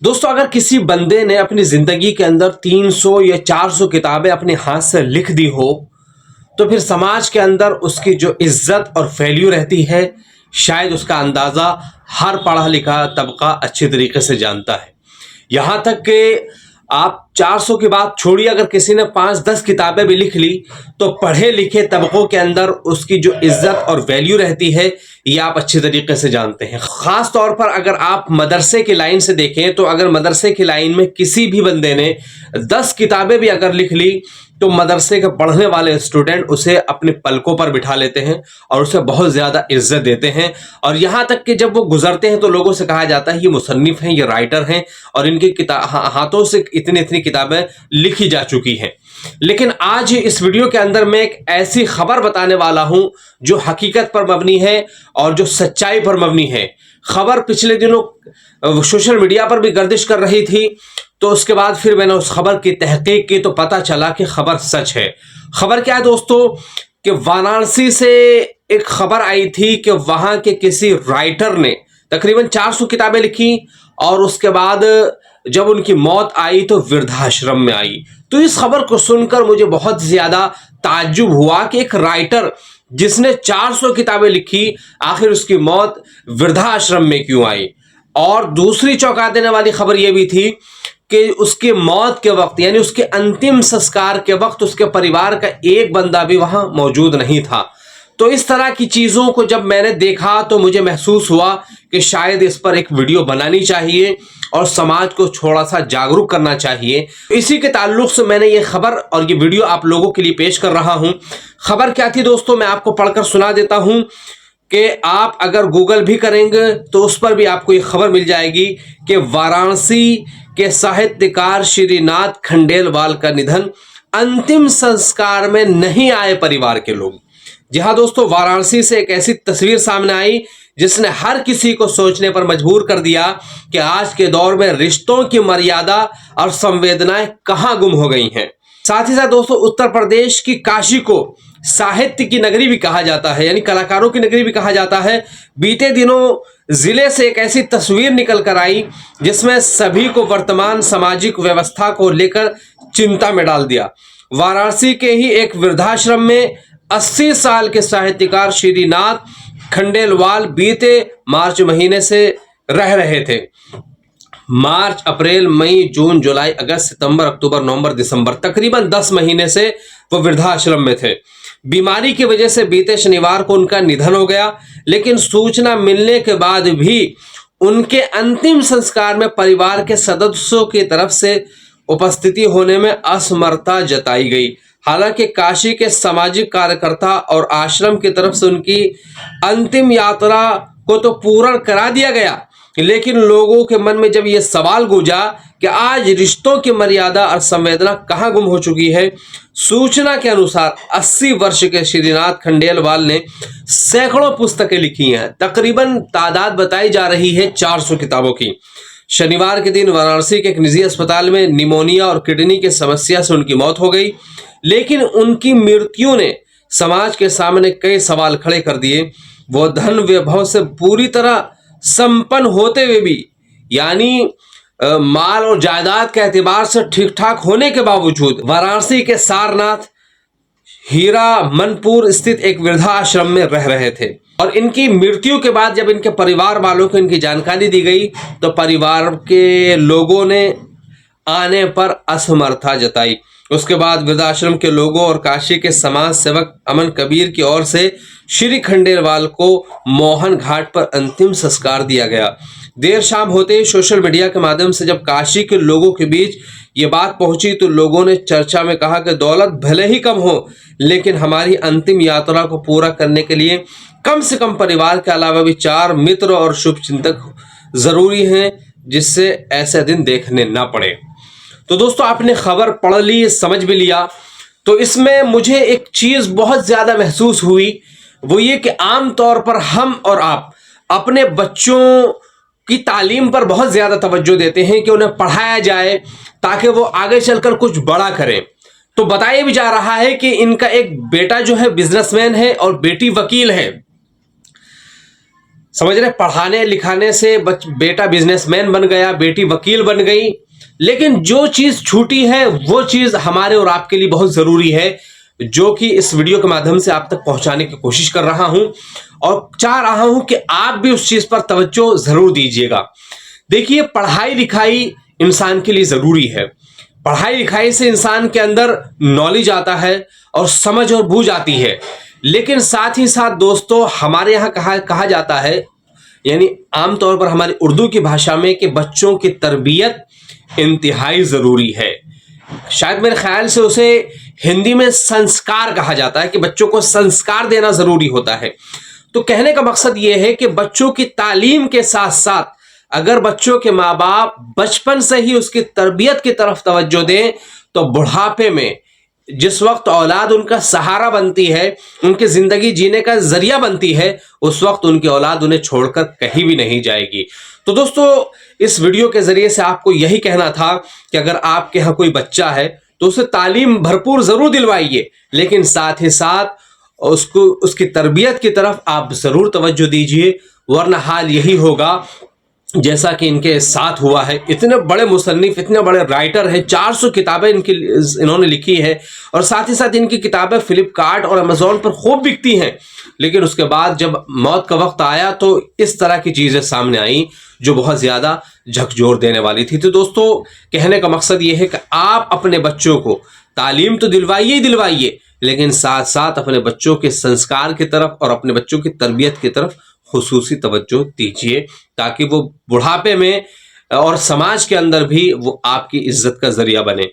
दोस्तों, अगर किसी बंदे ने अपनी जिंदगी के अंदर 300 या 400 किताबें अपने हाथ से लिख दी हो, तो फिर समाज के अंदर उसकी जो इज्जत और वैल्यू रहती है, शायद उसका अंदाजा हर पढ़ा लिखा तबका अच्छी तरीके से जानता है। यहाँ तक कि आप 400 की बात छोड़िए, अगर किसी ने 5-10 किताबें भी लिख ली, तो पढ़े लिखे तबकों के अंदर उसकी जो इज्जत और वैल्यू रहती है, ये आप अच्छी तरीके से जानते हैं। खास तौर पर अगर आप मदरसे की लाइन से देखें, तो अगर मदरसे की लाइन में किसी भी बंदे ने 10 किताबें भी अगर लिख ली, तो मदरसे के पढ़ने वाले स्टूडेंट उसे अपने पलकों पर बिठा लेते हैं और उसे बहुत ज़्यादा इज्जत देते हैं। और यहाँ तक कि जब वो गुजरते हैं तो लोगों से कहा जाता है ये मुसन्निफ हैं, ये राइटर हैं, और इनके हाथों से इतनी इतनी किताबें लिखी जा चुकी हैं। लेकिन आज इस वीडियो के अंदर मैं एक ऐसी खबर बताने वाला हूं जो हकीकत पर मबनी है और जो सच्चाई पर मबनी है। खबर पिछले दिनों सोशल मीडिया पर भी गर्दिश कर रही थी, तो उसके बाद फिर मैंने उस खबर की तहकीक की तो पता चला कि खबर सच है। खबर क्या है दोस्तों, कि वाराणसी से एक खबर आई थी कि वहां के किसी राइटर ने तकरीबन 400 किताबें लिखी और उसके बाद जब उनकी मौत आई तो वृद्धाश्रम में आई। तो इस खबर को सुनकर मुझे बहुत ज्यादा ताज्जुब हुआ कि एक राइटर जिसने 400 किताबें लिखी, आखिर उसकी मौत वृद्धाश्रम में क्यों आई। और दूसरी चौंका देने वाली खबर यह भी थी कि उसकी मौत के वक्त, यानी उसके अंतिम संस्कार के वक्त, उसके परिवार का एक बंदा भी वहां मौजूद नहीं था। तो इस तरह की चीज़ों को जब मैंने देखा तो मुझे महसूस हुआ कि शायद इस पर एक वीडियो बनानी चाहिए और समाज को थोड़ा सा जागरूक करना चाहिए। इसी के ताल्लुक से मैंने ये खबर और ये वीडियो आप लोगों के लिए पेश कर रहा हूं। खबर क्या थी दोस्तों, मैं आपको पढ़कर सुना देता हूं कि आप अगर गूगल भी करेंगे तो उस पर भी आपको ये खबर मिल जाएगी कि वाराणसी के साहित्यकार श्रीनाथ खंडेलवाल का निधन, अंतिम संस्कार में नहीं आए परिवार के लोग। जी हाँ दोस्तों, वाराणसी से एक ऐसी तस्वीर सामने आई जिसने हर किसी को सोचने पर मजबूर कर दिया कि आज के दौर में रिश्तों की मर्यादा और संवेदनाएं कहां गुम हो गई हैं। साथ ही साथ दोस्तों, उत्तर प्रदेश की काशी को साहित्य की नगरी भी कहा जाता है, यानी कलाकारों की नगरी भी कहा जाता है। बीते दिनों जिले से एक ऐसी तस्वीर निकल कर आई जिसमें सभी को वर्तमान सामाजिक व्यवस्था को लेकर चिंता में डाल दिया। वाराणसी के ही एक वृद्धाश्रम में 80 साल के साहित्यकार श्रीनाथ खंडेलवाल बीते मार्च महीने से रह रहे थे। मार्च, अप्रैल, मई, जून, जुलाई, अगस्त, सितंबर, अक्टूबर, नवंबर, दिसंबर, तकरीबन 10 महीने से वो वृद्धाश्रम में थे। बीमारी की वजह से बीते शनिवार को उनका निधन हो गया, लेकिन सूचना मिलने के बाद भी उनके अंतिम संस्कार में परिवार के सदस्यों की तरफ से उपस्थिति होने में असमर्थता जताई गई। हालांकि काशी के सामाजिक कार्यकर्ता और आश्रम की तरफ से उनकी अंतिम यात्रा को तो पूर्ण करा दिया गया, लेकिन लोगों के मन में जब यह सवाल गूंजा कि आज रिश्तों की मर्यादा और संवेदना कहां गुम हो चुकी है। सूचना के अनुसार 80 वर्ष के श्रीनाथ खंडेलवाल ने सैकड़ों पुस्तकें लिखी हैं, तकरीबन तादाद बताई जा रही है 400 किताबों की। शनिवार के दिन वाराणसी के एक निजी अस्पताल में निमोनिया और किडनी की समस्या से उनकी मौत हो गई, लेकिन उनकी मृत्यु ने समाज के सामने कई सवाल खड़े कर दिए। वो धन वैभव से पूरी तरह संपन्न होते हुए भी, यानी माल और जायदाद के एतबार से ठीक ठाक होने के बावजूद, वाराणसी के सारनाथ हीरा मनपुर स्थित एक वृद्धाश्रम में रह रहे थे। और इनकी मृत्यु के बाद जब इनके परिवार वालों को इनकी जानकारी दी गई तो परिवार के लोगों ने आने पर असमर्थता जताई। उसके बाद वृद्धाश्रम के लोगों और काशी के समाज सेवक अमन कबीर की ओर से श्री खंडेलवाल को मोहन घाट पर अंतिम संस्कार दिया गया। देर शाम होते ही सोशल मीडिया के माध्यम से जब काशी के लोगों के बीच ये बात पहुंची तो लोगों ने चर्चा में कहा कि दौलत भले ही कम हो, लेकिन हमारी अंतिम यात्रा को पूरा करने के लिए कम से कम परिवार के अलावा भी 4 मित्र और शुभचिंतक जरूरी हैं, जिससे ऐसे दिन देखने ना पड़े। तो दोस्तों, आपने खबर पढ़ ली, समझ भी लिया, तो इसमें मुझे एक चीज बहुत ज्यादा महसूस हुई, वो ये कि आम तौर पर हम और आप अपने बच्चों की तालीम पर बहुत ज्यादा तवज्जो देते हैं कि उन्हें पढ़ाया जाए ताकि वो आगे चलकर कुछ बड़ा करें। तो बताया भी जा रहा है कि इनका एक बेटा जो है बिजनेसमैन है और बेटी वकील है। समझ रहे, पढ़ाने लिखाने से बेटा बिजनेसमैन बन गया, बेटी वकील बन गई, लेकिन जो चीज छूटी है वो चीज हमारे और आपके लिए बहुत जरूरी है, जो कि इस वीडियो के माध्यम से आप तक पहुंचाने की कोशिश कर रहा हूं और चाह रहा हूं कि आप भी उस चीज पर तवज्जो जरूर दीजिएगा। देखिए, पढ़ाई लिखाई इंसान के लिए जरूरी है। पढ़ाई लिखाई से इंसान के अंदर नॉलेज आता है और समझ और बूझ आती है, लेकिन साथ ही साथ दोस्तों हमारे यहाँ कहा जाता है, यानी आमतौर पर हमारी उर्दू की भाषा में, कि बच्चों की तरबियत इंतहाई जरूरी है। शायद मेरे ख्याल से उसे हिंदी में संस्कार कहा जाता है, कि बच्चों को संस्कार देना जरूरी होता है। तो कहने का मकसद यह है कि बच्चों की तालीम के साथ साथ अगर बच्चों के माँ बाप बचपन से ही उसकी तरबियत की तरफ तवज्जो दें, तो बुढ़ापे में जिस वक्त औलाद उनका सहारा बनती है, उनकी जिंदगी जीने का जरिया बनती है, उस वक्त उनकी औलाद उन्हें छोड़कर कहीं भी नहीं जाएगी। तो दोस्तों, इस वीडियो के जरिए से आपको यही कहना था कि अगर आपके यहाँ कोई बच्चा है तो उसे तालीम भरपूर जरूर दिलवाइए, लेकिन साथ ही साथ उसको उसकी तरबियत की तरफ आप जरूर तवज्जो दीजिए, वरना हाल यही होगा जैसा कि इनके साथ हुआ है। इतने बड़े मुसन्निफ, इतने बड़े राइटर हैं, 400 किताबें इन्होंने लिखी है और साथ ही साथ इनकी किताबें फ्लिपकार्ट और अमेजोन पर खूब बिकती हैं, लेकिन उसके बाद जब मौत का वक्त आया तो इस तरह की चीज़ें सामने आई जो बहुत ज़्यादा झकझोर देने वाली थी। तो दोस्तों, कहने का मकसद ये है कि आप अपने बच्चों को तालीम तो दिलवाइए ही दिलवाइए, लेकिन साथ साथ अपने बच्चों के संस्कार की तरफ और अपने बच्चों की तरबियत की तरफ खुसूसी तवज्जो दीजिए, ताकि वो बुढ़ापे में और समाज के अंदर भी वो आपकी इज्जत का जरिया बने।